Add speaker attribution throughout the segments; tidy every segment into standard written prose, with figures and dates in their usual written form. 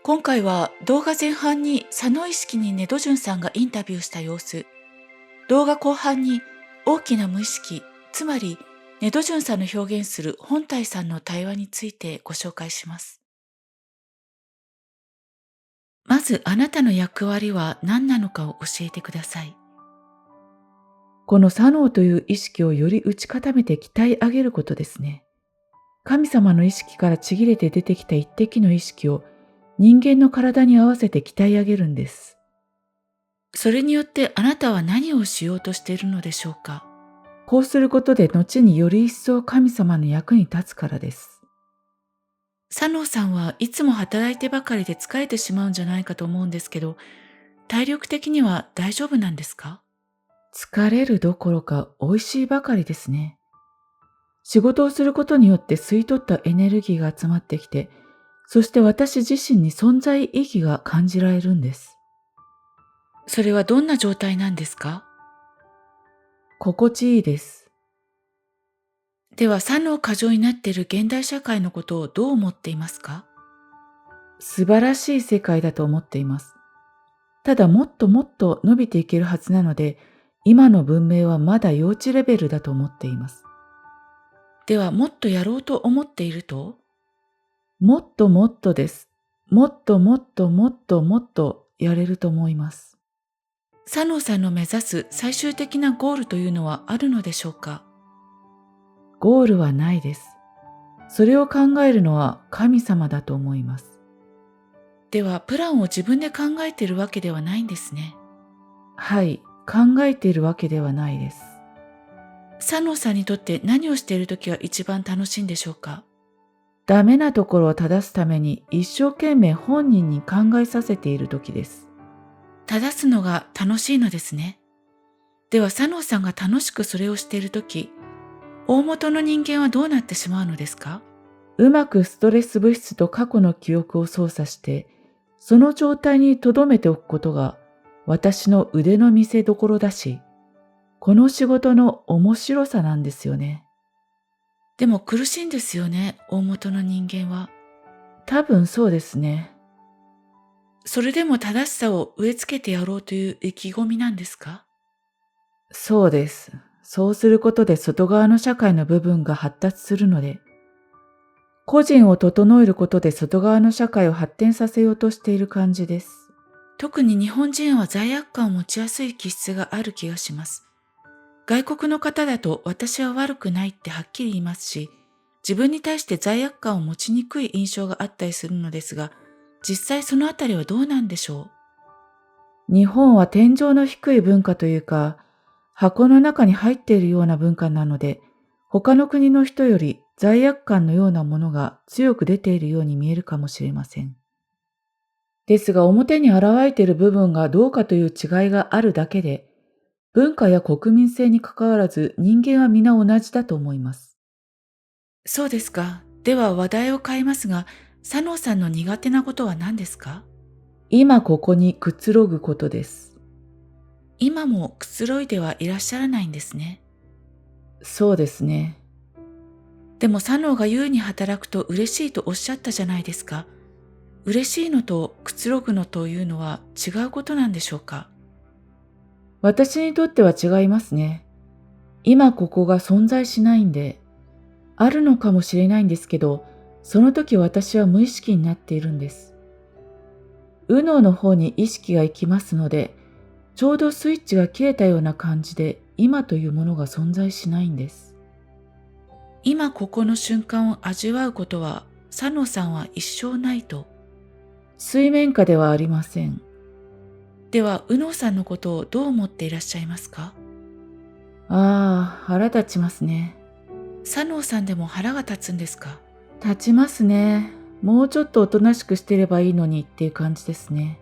Speaker 1: 今回は動画前半に左脳意識にネドジュンさんがインタビューした様子、動画後半に大きな無意識、つまりネドジュンさんの表現する本体さんの対話についてご紹介します。まずあなたの役割は何なのかを教えてください。
Speaker 2: この左脳という意識をより打ち固めて鍛え上げることですね。神様の意識からちぎれて出てきた一滴の意識を人間の体に合わせて鍛え上げるんです。
Speaker 1: それによってあなたは何をしようとしているのでしょうか。
Speaker 2: こうすることで後により一層神様の役に立つからです。
Speaker 1: 左脳さんはいつも働いてばかりで疲れてしまうんじゃないかと思うんですけど、体力的には大丈夫なんですか？
Speaker 2: 疲れるどころか美味しいばかりですね。仕事をすることによって吸い取ったエネルギーが集まってきて、そして私自身に存在意義が感じられるんです。
Speaker 1: それはどんな状態なんですか？
Speaker 2: 心地いいです。
Speaker 1: では、左脳過剰になっている現代社会のことをどう思っていますか？
Speaker 2: 素晴らしい世界だと思っています。ただもっともっと伸びていけるはずなので、今の文明はまだ幼稚レベルだと思っています。
Speaker 1: では、もっとやろうと思っていると？
Speaker 2: もっともっとです。もっともっともっともっとやれると思います。
Speaker 1: 左脳さんの目指す最終的なゴールというのはあるのでしょうか？
Speaker 2: ゴールはないです。それを考えるのは神様だと思います。
Speaker 1: では、プランを自分で考えているわけではないんですね。
Speaker 2: はい、考えているわけではないです。
Speaker 1: 左脳さんにとって何をしているときが一番楽しいんでしょうか？
Speaker 2: ダメなところを正すために一生懸命本人に考えさせている時です。
Speaker 1: 正すのが楽しいのですね。では、左脳さんが楽しくそれをしているとき、大元の人間はどうなってしまうのですか？
Speaker 2: うまくストレス物質と過去の記憶を操作して、その状態に留めておくことが私の腕の見せ所だし、この仕事の面白さなんですよね。
Speaker 1: でも苦しいんですよね、大元の人間は。
Speaker 2: 多分そうですね。
Speaker 1: それでも正しさを植え付けてやろうという意気込みなんですか？
Speaker 2: そうです。そうすることで外側の社会の部分が発達するので、個人を整えることで外側の社会を発展させようとしている感じです。
Speaker 1: 特に日本人は罪悪感を持ちやすい気質がある気がします。外国の方だと私は悪くないってはっきり言いますし、自分に対して罪悪感を持ちにくい印象があったりするのですが、実際そのあたりはどうなんでしょ
Speaker 2: 日本は天井の低い文化というか、箱の中に入っているような文化なので、他の国の人より罪悪感のようなものが強く出ているように見えるかもしれません。ですが表に現れている部分がどうかという違いがあるだけで、文化や国民性に関わらず人間は皆同じだと思います。
Speaker 1: う？そうですか。では話題を変えますが、佐野さんの苦手なことは何ですか？
Speaker 2: 今ここにくつろぐことです。
Speaker 1: 今もくつろいではいらっしゃらないんですね。
Speaker 2: そうですね。
Speaker 1: でも左脳が優に働くと嬉しいとおっしゃったじゃないですか。嬉しいのとくつろぐのというのは違うことなんでしょうか？
Speaker 2: 私にとっては違いますね。今ここが存在しないんで、あるのかもしれないんですけど、その時私は無意識になっているんです。右脳の方に意識が行きますので、ちょうどスイッチが切れたような感じで、今というものが存在しないんです。
Speaker 1: 今ここの瞬間を味わうことは佐野さんは一生ないと。
Speaker 2: 水面下ではありません。
Speaker 1: では右脳さんのことをどう思っていらっしゃいますか？
Speaker 2: ああ、腹立ちますね。
Speaker 1: 佐野さんでも腹が立つんですか？
Speaker 2: 立ちますね。もうちょっとおとなしくしてればいいのにっていう感じですね。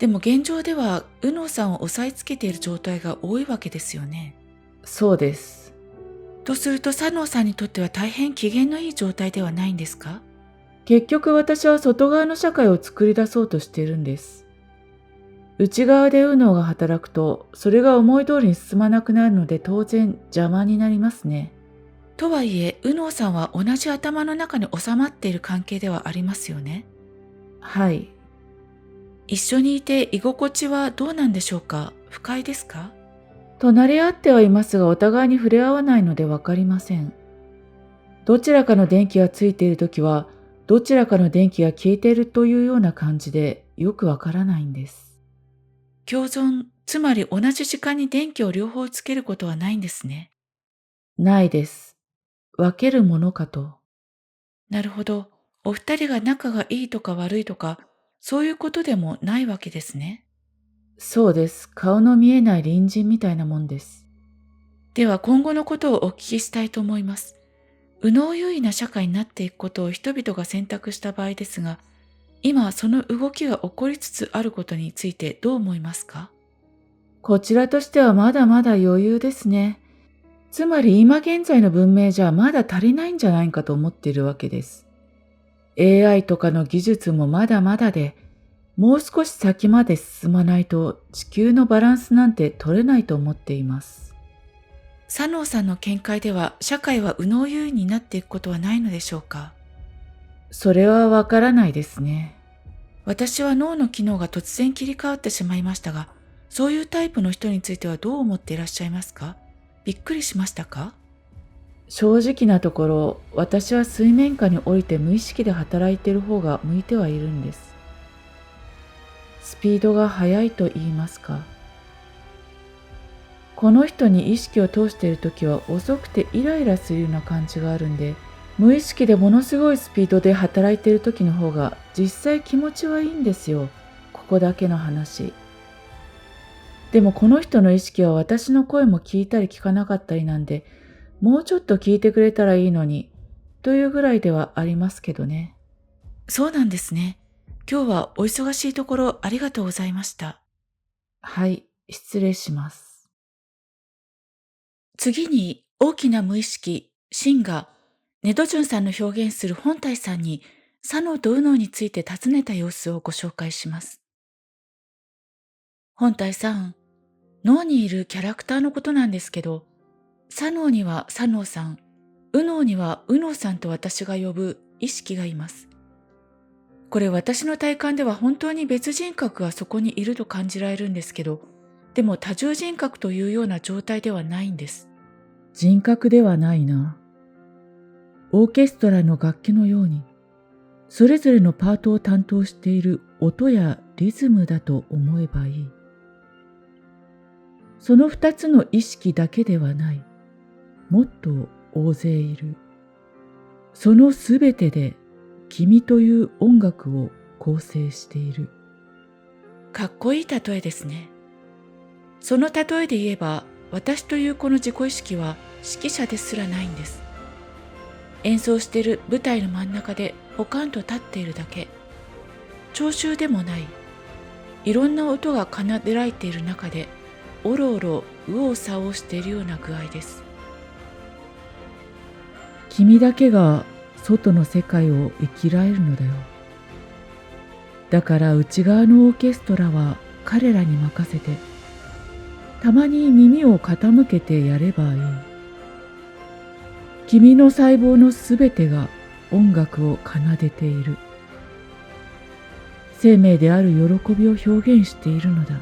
Speaker 1: でも現状では右脳さんを押さえつけている状態が多いわけですよね。
Speaker 2: そうです。
Speaker 1: とすると佐野さんにとっては大変機嫌のいい状態ではないんですか？
Speaker 2: 結局私は外側の社会を作り出そうとしているんです。内側で右脳が働くと、それが思い通りに進まなくなるので当然邪魔になりますね。
Speaker 1: とはいえ右脳さんは同じ頭の中に収まっている関係ではありますよね。
Speaker 2: はい。
Speaker 1: 一緒にいて居心地はどうなんでしょうか？不快ですか？
Speaker 2: 隣り合ってはいますが、お互いに触れ合わないのでわかりません。どちらかの電気がついているときは、どちらかの電気が消えているというような感じで、よくわからないんです。
Speaker 1: 共存、つまり同じ時間に電気を両方つけることはないんですね。
Speaker 2: ないです。分けるものかと。
Speaker 1: なるほど。お二人が仲がいいとか悪いとか、そういうことでもないわけですね。
Speaker 2: そうです。顔の見えない隣人みたいなもんです。
Speaker 1: では今後のことをお聞きしたいと思います。右脳優位な社会になっていくことを人々が選択した場合ですが、今その動きが起こりつつあることについてどう思いますか？
Speaker 2: こちらとしてはまだまだ余裕ですね。つまり今現在の文明じゃまだ足りないんじゃないかと思っているわけです。AI とかの技術もまだまだで、もう少し先まで進まないと地球のバランスなんて取れないと思っています。
Speaker 1: 佐能さんの見解では社会は右脳優位になっていくことはないのでしょうか？
Speaker 2: それはわからないですね。
Speaker 1: 私は脳の機能が突然切り替わってしまいましたが、そういうタイプの人についてはどう思っていらっしゃいますか？びっくりしましたか？
Speaker 2: 正直なところ、私は水面下に降りて無意識で働いている方が向いてはいるんです。スピードが速いと言いますか。この人に意識を通しているときは遅くてイライラするような感じがあるんで、無意識でものすごいスピードで働いているときの方が実際気持ちはいいんですよ。ここだけの話。でもこの人の意識は私の声も聞いたり聞かなかったりなんで、もうちょっと聞いてくれたらいいのに、というぐらいではありますけどね。
Speaker 1: そうなんですね。今日はお忙しいところありがとうございました。
Speaker 2: はい、失礼します。
Speaker 1: 次に大きな無意識、真が、ネドジュンさんの表現する本体さんに、左脳と右脳について尋ねた様子をご紹介します。本体さん、脳にいるキャラクターのことなんですけど、左脳には左脳さん、右脳には右脳さんと私が呼ぶ意識がいます。これ私の体感では本当に別人格がそこにいると感じられるんですけど、でも多重人格というような状態ではないんです。
Speaker 2: 人格ではないな。オーケストラの楽器のように、それぞれのパートを担当している音やリズムだと思えばいい。その二つの意識だけではない。もっと大勢いる。そのすべてで君という音楽を構成している。
Speaker 1: かっこいい例えですね。その例えで言えば、私というこの自己意識は指揮者ですらないんです。演奏している舞台の真ん中でポカンと立っているだけ。聴衆でもない。いろんな音が奏でられている中で、おろおろ右往左往しているような具合です。
Speaker 2: 君だけが外の世界を生きられるのだよ。だから内側のオーケストラは彼らに任せて、たまに耳を傾けてやればいい。君の細胞のすべてが音楽を奏でている。生命である喜びを表現しているのだ。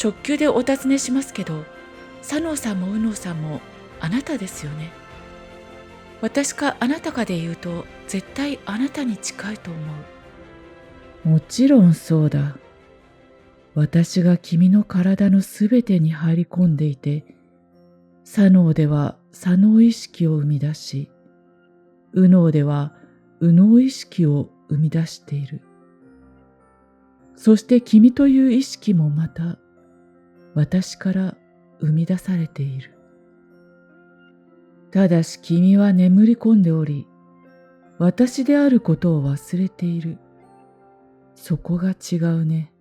Speaker 1: 直球でお尋ねしますけど、左脳さんも右脳さんもあなたですよね。私かあなたかで言うと、絶対あなたに近いと思う。
Speaker 2: もちろんそうだ。私が君の体のすべてに入り込んでいて、左脳では左脳意識を生み出し、右脳では右脳意識を生み出している。そして君という意識もまた私から生み出されている。ただし君は眠り込んでおり、私であることを忘れている。そこが違うね。